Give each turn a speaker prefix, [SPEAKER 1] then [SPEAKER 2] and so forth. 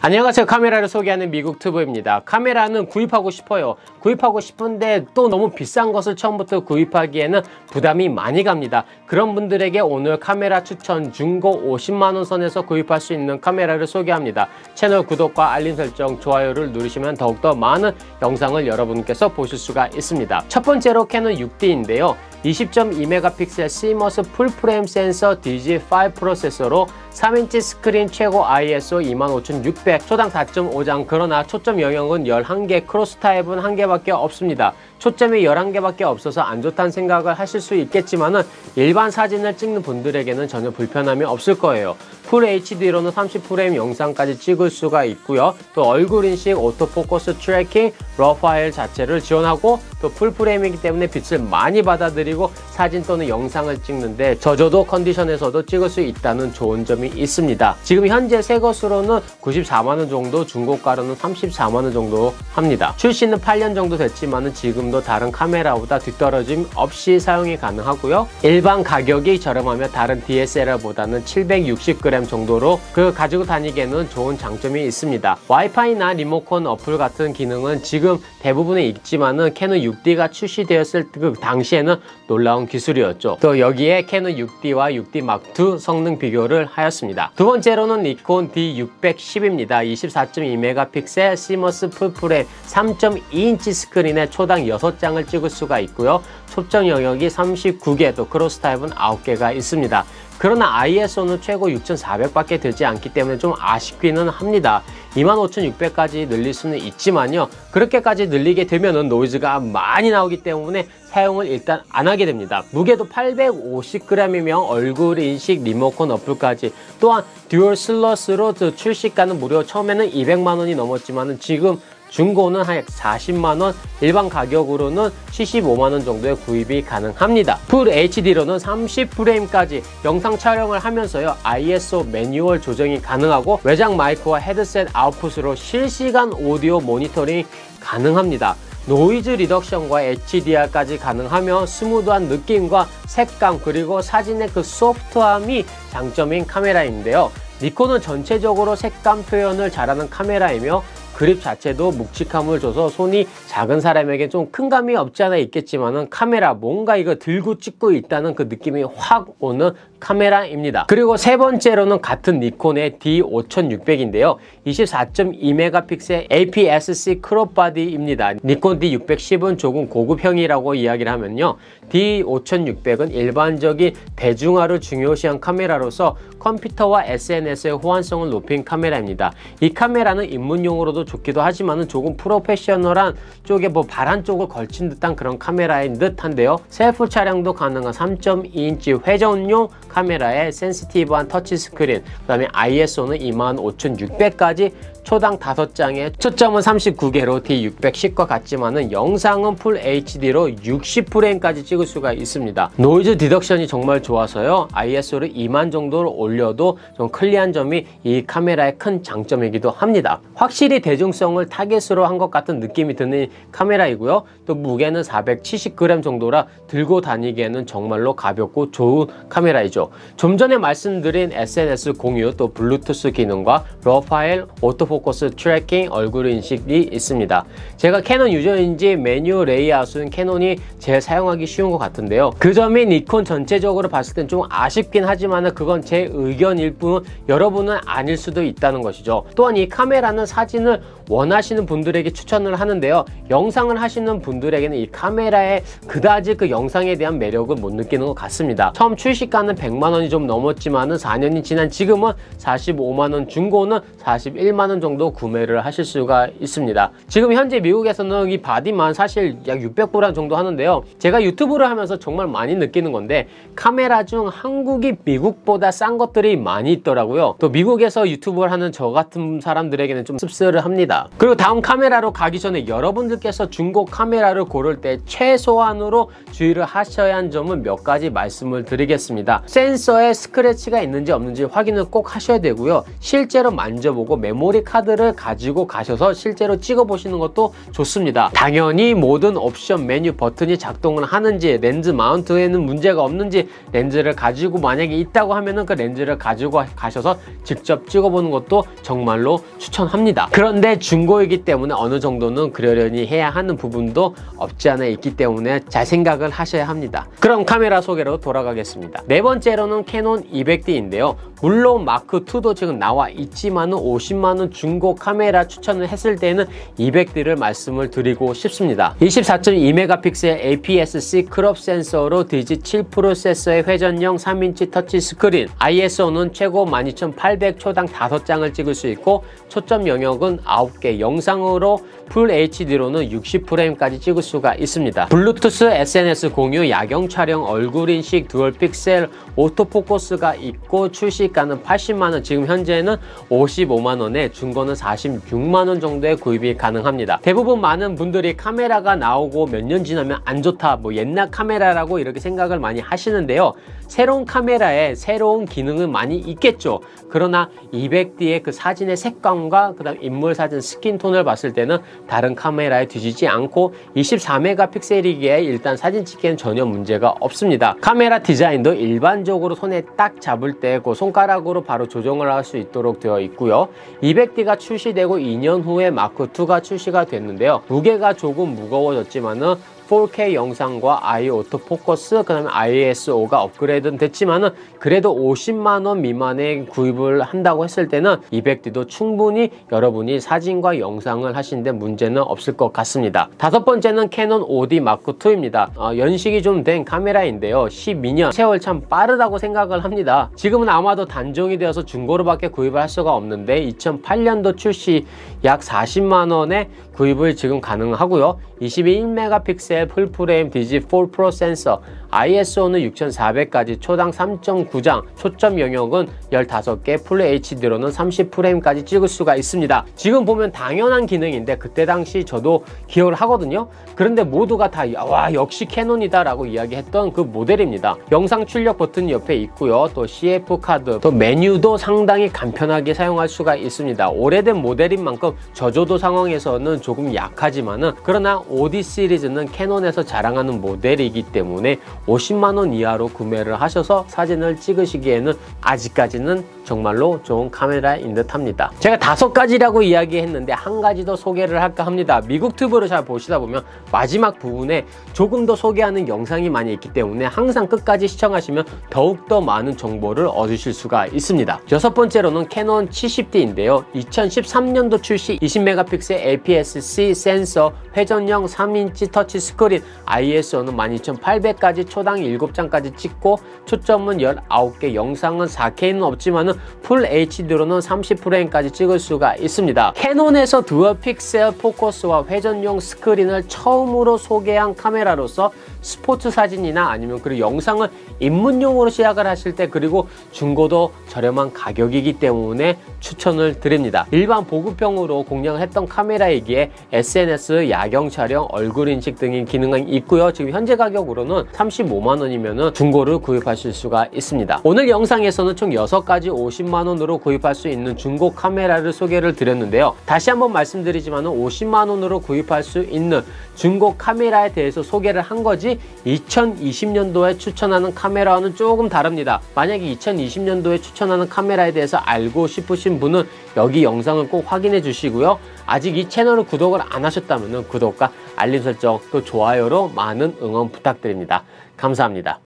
[SPEAKER 1] 안녕하세요. 카메라를 소개하는 미국튜브입니다. 카메라는 구입하고 싶어요. 구입하고 싶은데 또 너무 비싼 것을 처음부터 구입하기에는 부담이 많이 갑니다. 그런 분들에게 오늘 카메라 추천 중고 50만원 선에서 구입할 수 있는 카메라를 소개합니다. 채널 구독과 알림 설정, 좋아요를 누르시면 더욱더 많은 영상을 여러분께서 보실 수가 있습니다. 첫 번째로 캐논 6D인데요. 20.2메가픽셀 시머스 풀프레임 센서 DG5 프로세서로 3인치 스크린 최고 ISO 25600 초당 4.5장. 그러나 초점 영역은 11개, 크로스 타입은 1개밖에 없습니다. 초점이 11개밖에 없어서 안 좋다는 생각을 하실 수 있겠지만은 일반 사진을 찍는 분들에게는 전혀 불편함이 없을 거예요. 풀 HD로는 30프레임 영상까지 찍을 수가 있고요. 또 얼굴 인식, 오토포커스 트래킹, 러 파일 자체를 지원하고 또 풀프레임이기 때문에 빛을 많이 받아들이고 사진 또는 영상을 찍는데 저조도 컨디션에서도 찍을 수 있다는 좋은 점이 있습니다. 지금 현재 새 것으로는 94만원 정도, 중고가로는 34만원 정도 합니다. 출시는 8년 정도 됐지만은 지금도 다른 카메라보다 뒤떨어짐 없이 사용이 가능하고요. 일반 가격이 저렴하며 다른 DSLR보다는 760g 정도로 가지고 다니기에는 좋은 장점이 있습니다. 와이파이나 리모컨 어플 같은 기능은 지금 대부분에 있지만은 캐논 6D가 출시되었을 그 당시에는 놀라운 기술이었죠. 또 여기에 캐논 6D와 6D Mark II 성능 비교를 하였습니다. 두 번째로는 니콘 D610입니다. 24.2메가픽셀 시머스 풀프레임 3.2인치 스크린에 초당 6장을 찍을 수가 있고요. 초점 영역이 39개, 또 크로스 타입은 9개가 있습니다. 그러나 ISO는 최고 6400밖에 되지 않기 때문에 좀 아쉽기는 합니다. 25600까지 늘릴 수는 있지만요. 그렇게까지 늘리게 되면은 노이즈가 많이 나오기 때문에 사용을 일단 안 하게 됩니다. 무게도 850g이며 얼굴 인식, 리모컨 어플까지, 또한 듀얼 슬러스로 출시가는 무려 처음에는 200만원이 넘었지만은 지금 중고는 한 40만원, 일반 가격으로는 75만원 정도의 구입이 가능합니다. 풀 HD로는 30프레임까지 영상 촬영을 하면서요, ISO 매뉴얼 조정이 가능하고 외장 마이크와 헤드셋 아웃풋으로 실시간 오디오 모니터링이 가능합니다. 노이즈 리덕션과 HDR까지 가능하며 스무드한 느낌과 색감, 그리고 사진의 그 소프트함이 장점인 카메라인데요. 니콘은 전체적으로 색감 표현을 잘하는 카메라이며 그립 자체도 묵직함을 줘서 손이 작은 사람에게 좀 큰 감이 없지 않아 있겠지만은 카메라 뭔가 이거 들고 찍고 있다는 그 느낌이 확 오는 카메라입니다. 그리고 세 번째로는 같은 니콘의 D5600인데요. 24.2메가픽셀 APS-C 크롭 바디입니다. 니콘 D610은 조금 고급형이라고 이야기를 하면요. D5600은 일반적인 대중화를 중요시한 카메라로서 컴퓨터와 SNS의 호환성을 높인 카메라입니다. 이 카메라는 입문용으로도 좋기도 하지만 조금 프로페셔널한 쪽에 바란 쪽을 걸친 듯한 그런 카메라인 듯한데요. 셀프 촬영도 가능한 3.2인치 회전용 카메라에 센시티브한 터치스크린, 그 다음에 ISO는 25600까지 초당 5장에 초점은 39개로 D610과 같지만은 영상은 풀 HD로 60프레임까지 찍을 수가 있습니다. 노이즈 디덕션이 정말 좋아서요. ISO를 2만 정도로 올려도 좀 클리어한 점이 이 카메라의 큰 장점이기도 합니다. 확실히 대중성을 타겟으로 한 것 같은 느낌이 드는 카메라이고요. 또 무게는 470g 정도라 들고 다니기에는 정말로 가볍고 좋은 카메라이죠. 좀 전에 말씀드린 SNS 공유, 또 블루투스 기능과 러 파일, 오토포커스 트래킹, 얼굴 인식이 있습니다. 제가 캐논 유저인지 메뉴 레이아웃은 캐논이 제일 사용하기 쉬운 것 같은데요. 그 점이 니콘 전체적으로 봤을 땐 좀 아쉽긴 하지만 그건 제 의견일 뿐 여러분은 아닐 수도 있다는 것이죠. 또한 이 카메라는 사진을 원하시는 분들에게 추천을 하는데요. 영상을 하시는 분들에게는 이 카메라의 그다지 그 영상에 대한 매력을 못 느끼는 것 같습니다. 처음 출시가는 100만원이 좀 넘었지만은 4년이 지난 지금은 45만원, 중고는 41만원 정도 구매를 하실 수가 있습니다. 지금 현재 미국에서는 이 바디만 사실 약 600불 정도 하는데요. 제가 유튜브를 하면서 정말 많이 느끼는 건데 카메라 중 한국이 미국보다 싼 것들이 많이 있더라고요. 또 미국에서 유튜브를 하는 저 같은 사람들에게는 좀 씁쓸을 합니다. 그리고 다음 카메라로 가기 전에 여러분들께서 중고 카메라를 고를 때 최소한으로 주의를 하셔야 하는 점은 몇 가지 말씀을 드리겠습니다. 센서에 스크래치가 있는지 없는지 확인을 꼭 하셔야 되고요. 실제로 만져보고 메모리 카드를 가지고 가셔서 실제로 찍어 보시는 것도 좋습니다. 당연히 모든 옵션 메뉴 버튼이 작동을 하는지, 렌즈 마운트에는 문제가 없는지, 렌즈를 가지고 만약에 있다고 하면은 그 렌즈를 가지고 가셔서 직접 찍어보는 것도 정말로 추천합니다. 그런데 중고이기 때문에 어느 정도는 그러려니 해야 하는 부분도 없지 않아 있기 때문에 잘 생각을 하셔야 합니다. 그럼 카메라 소개로 돌아가겠습니다. 네 번째로는 캐논 200D인데요. 물론 마크2도 지금 나와 있지만은 50만원 중고 카메라 추천을 했을 때는 200D를 말씀을 드리고 싶습니다. 24.2메가픽셀 APS-C 크롭 센서로 디지7 프로세서의 회전형 3인치 터치 스크린, ISO는 최고 12800 초당 5장을 찍을 수 있고 초점 영역은 9개, 영상으로 풀 HD로는 60프레임까지 찍을 수가 있습니다. 블루투스 SNS 공유, 야경 촬영, 얼굴 인식, 듀얼 픽셀, 오토포커스가 있고 출시가는 80만원, 지금 현재는 55만원에 중고는 46만원 정도에 구입이 가능합니다. 대부분 많은 분들이 카메라가 나오고 몇 년 지나면 안 좋다, 뭐 옛날 카메라라고 이렇게 생각을 많이 하시는데요. 새로운 카메라에 새로운 기능은 많이 있겠죠. 그러나 200D의 그 사진의 색감과 그 다음 인물 사진 스킨톤을 봤을 때는 다른 카메라에 뒤지지 않고 24메가픽셀이기에 일단 사진 찍기엔 전혀 문제가 없습니다. 카메라 디자인도 일반적으로 손에 딱 잡을 때 그 손가락으로 바로 조정을 할 수 있도록 되어 있고요. 200D가 출시되고 2년 후에 마크2가 출시가 됐는데요. 무게가 조금 무거워졌지만은 4K 영상과 I 오토포커스, 그 다음에 ISO가 업그레이드는 됐지만은 그래도 50만원 미만에 구입을 한다고 했을 때는 200D도 충분히 여러분이 사진과 영상을 하시는데 문제는 없을 것 같습니다. 다섯 번째는 캐논 5D 마크2입니다. 연식이 좀 된 카메라인데요. 12년, 세월 참 빠르다고 생각을 합니다. 지금은 아마도 단종이 되어서 중고로밖에 구입을 할 수가 없는데 2008년도 출시 약 40만원에 구입을 지금 가능하고요. 21메가픽셀 풀프레임 디지4 프로 센서, ISO는 6400까지, 초당 3.9장, 초점 영역은 15개, 풀 HD로는 30프레임까지 찍을 수가 있습니다. 지금 보면 당연한 기능인데 그때 당시 저도 기억을 하거든요. 그런데 모두가 다 와 역시 캐논이다 라고 이야기했던 그 모델입니다. 영상 출력 버튼이 옆에 있고요. 또 CF 카드, 또 메뉴도 상당히 간편하게 사용할 수가 있습니다. 오래된 모델인 만큼 저조도 상황에서는 조금 약하지만은, 그러나 5D 시리즈는 캐논에서 자랑하는 모델이기 때문에 50만원 이하로 구매를 하셔서 사진을 찍으시기에는 아직까지는 정말로 좋은 카메라인 듯 합니다. 제가 5가지라고 이야기했는데 한 가지 더 소개를 할까 합니다. 미국 튜브를 잘 보시다 보면 마지막 부분에 조금 더 소개하는 영상이 많이 있기 때문에 항상 끝까지 시청하시면 더욱더 많은 정보를 얻으실 수가 있습니다. 여섯 번째로는 캐논 70D인데요. 2013년도 출시 20메가픽셀 APS-C 센서, 회전형 3인치 터치 스크린, ISO는 12800까지 초당 7장까지 찍고 초점은 19개, 영상은 4K는 없지만은 풀 HD로는 30프레임까지 찍을 수가 있습니다. 캐논에서 듀얼 픽셀 포커스와 회전용 스크린을 처음으로 소개한 카메라로서 스포츠 사진이나 아니면 그리고 영상을 입문용으로 시작을 하실 때, 그리고 중고도 저렴한 가격이기 때문에 추천을 드립니다. 일반 보급형으로 공략을 했던 카메라이기에 SNS, 야경 촬영, 얼굴 인식 등의 기능이 있고요. 지금 현재 가격으로는 35만원이면 중고를 구입하실 수가 있습니다. 오늘 영상에서는 총 6가지 50만원으로 구입할 수 있는 중고 카메라를 소개를 드렸는데요. 다시 한번 말씀드리지만 50만원으로 구입할 수 있는 중고 카메라에 대해서 소개를 한 거지 2020년도에 추천하는 카메라와는 조금 다릅니다. 만약에 2020년도에 추천하는 카메라에 대해서 알고 싶으신 분은 여기 영상을 꼭 확인해 주시고요. 아직 이 채널을 구독을 안 하셨다면 구독과 알림 설정, 또 좋아요로 많은 응원 부탁드립니다. 감사합니다.